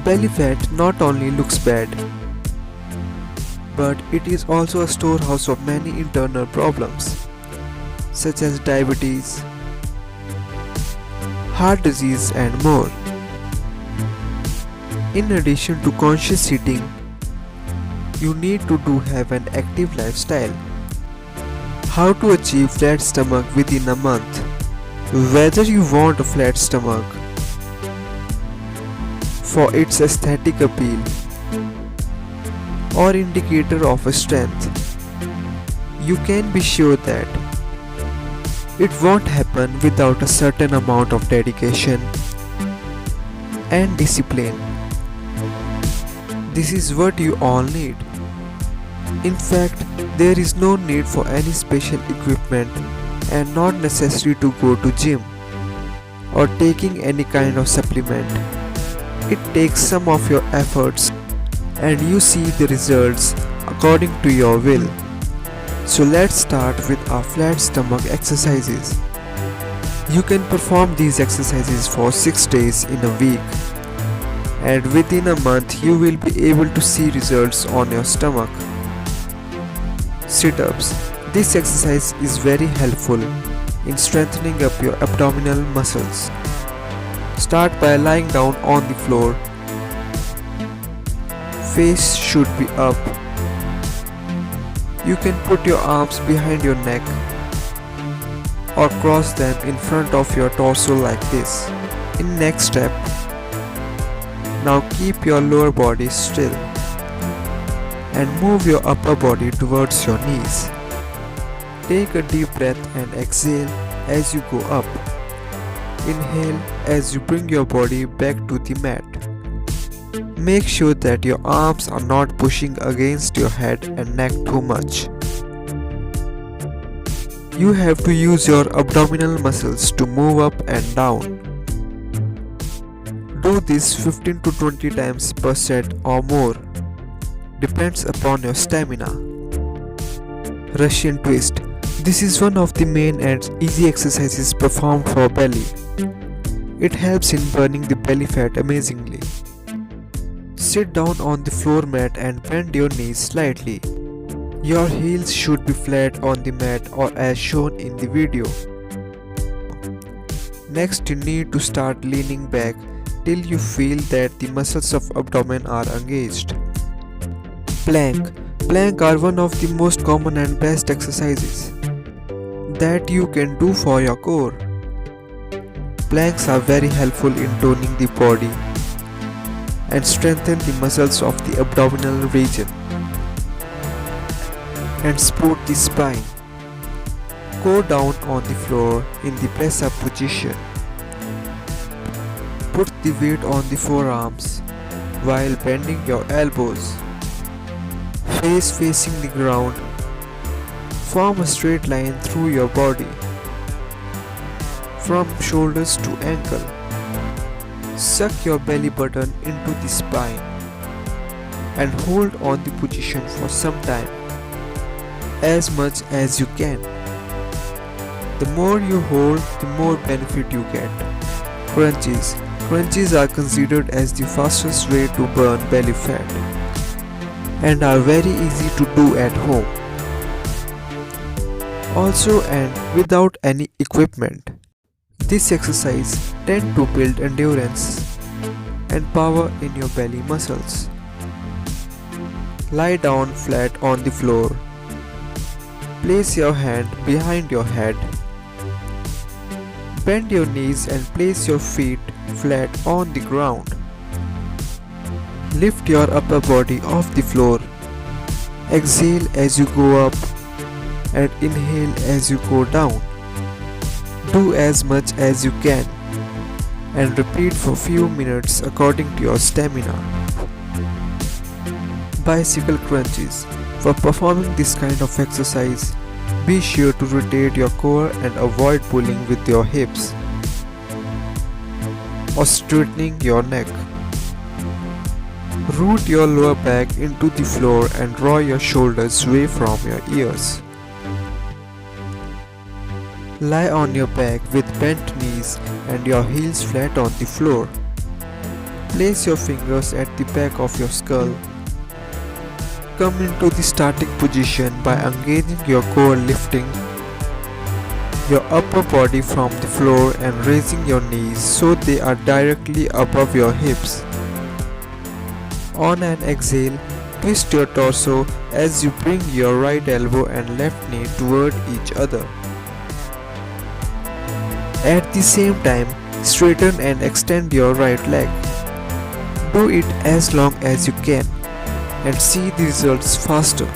Belly fat not only looks bad, but it is also a storehouse of many internal problems, such as diabetes, heart disease, and more. In addition to conscious eating, you need to have an active lifestyle. How to achieve flat stomach within a month? Whether you want a flat stomach for its aesthetic appeal or indicator of strength, you can be sure that it won't happen without a certain amount of dedication and discipline. This is what you all need. In fact, there is no need for any special equipment and not necessary to go to gym or taking any kind of supplement. It takes some of your efforts and you see the results according to your will. So let's start with our flat stomach exercises. You can perform these exercises for 6 days in a week, and within a month you will be able to see results on your stomach. Sit-ups. This exercise is very helpful in strengthening up your abdominal muscles. Start by lying down on the floor. Face should be up. You can put your arms behind your neck or cross them in front of your torso like this. In next step, now keep your lower body still and move your upper body towards your knees. Take a deep breath and exhale as you go up. Inhale as you bring your body back to the mat. Make sure that your arms are not pushing against your head and neck too much. You have to use your abdominal muscles to move up and down. Do this 15 to 20 times per set or more. Depends upon your stamina. Russian twist. This is one of the main and easy exercises performed for belly. It helps in burning the belly fat amazingly. Sit down on the floor mat and bend your knees slightly. Your heels should be flat on the mat or as shown in the video. Next, you need to start leaning back till you feel that the muscles of abdomen are engaged. Plank. Plank are one of the most common and best exercises that you can do for your core. Planks are very helpful in toning the body and strengthen the muscles of the abdominal region and support the spine. Go down on the floor in the press up position. Put the weight on the forearms while bending your elbows. Face facing the ground. Form a straight line through your body from shoulders to ankle. Suck your belly button into the spine and hold on the position for some time, as much as you can. The more you hold, the more benefit you get. Crunches. Crunches are considered as the fastest way to burn belly fat and are very easy to do at home. Also, and without any equipment. This exercise tends to build endurance and power in your belly muscles. Lie down flat on the floor. Place your hand behind your head. Bend your knees and place your feet flat on the ground. Lift your upper body off the floor. Exhale as you go up and inhale as you go down. Do as much as you can and repeat for few minutes according to your stamina. Bicycle crunches. For performing this kind of exercise, be sure to rotate your core and avoid pulling with your hips or straightening your neck. Root your lower back into the floor and draw your shoulders away from your ears. Lie on your back with bent knees and your heels flat on the floor. Place your fingers at the back of your skull. Come into the starting position by engaging your core, lifting your upper body from the floor and raising your knees so they are directly above your hips. On an exhale, twist your torso as you bring your right elbow and left knee toward each other. At the same time, straighten and extend your right leg. Do it as long as you can and see the results faster.